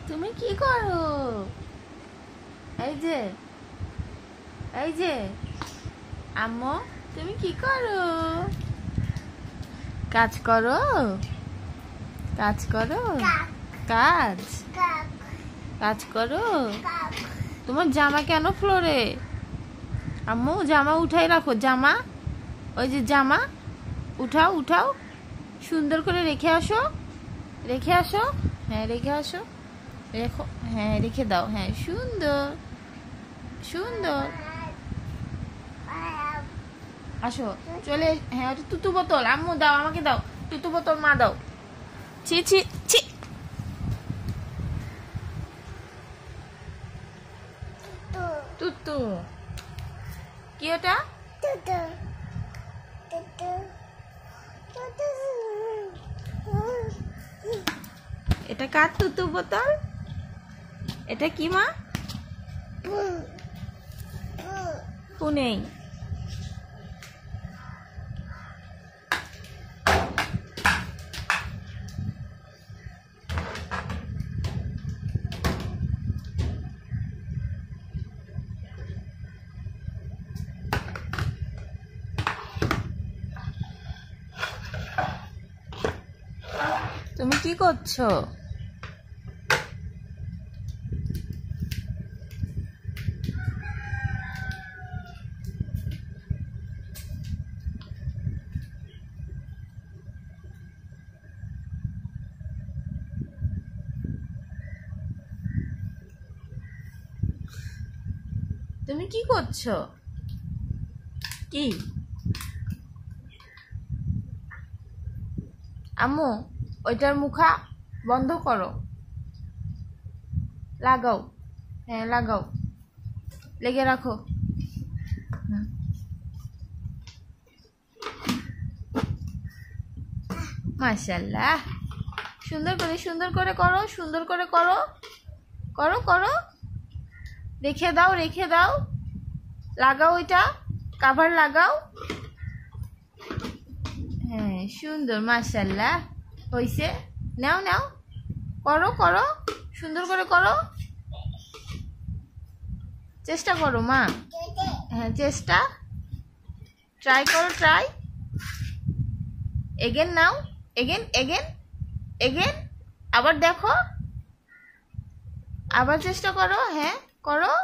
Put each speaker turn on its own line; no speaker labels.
তুমি কি করো? এই যে আম্মু, তুমি কি করো? কাজ করো? কাজ করো? কাজ করো? তোমার জামা কেন ফ্লোরে? আম্মু, জামা উঠাই রাখো। জামা, ওই যে জামা উঠাও। সুন্দর করে রেখে আসো। হ্যাঁ, রেখে আসো। হ্যাঁ, রেখে দাও। হ্যাঁ, সুন্দর। আসো, চলে। হ্যাঁ, ওটা তুতু বোতল। আম্মু দাও, আমাকে দাও। তুতু বোতল মা দাও। ছি। তুতু কি ওটা? এটা কার তুতু বোতল? এটা কি মা? নেই। তুমি কি করছো? তুমি কি করছো? কি আম্মু, ওইটার মুখা বন্ধ করো। লাগাও। হ্যাঁ, লাগাও। লেগে রাখো। মাশাআল্লাহ। সুন্দর করে করো। রেখে দাও। লাগাও, ওইটা কভার লাগাও। হ্যাঁ, সুন্দর। মাশাআল্লাহ, হইছে। নাও। করো। সুন্দর করে করো। চেষ্টা করো মা। হ্যাঁ, চেষ্টা। ট্রাই করো। এগেন নাও। এগেন। আবার দেখো। আবার চেষ্টা করো। হ্যাঁ, করো।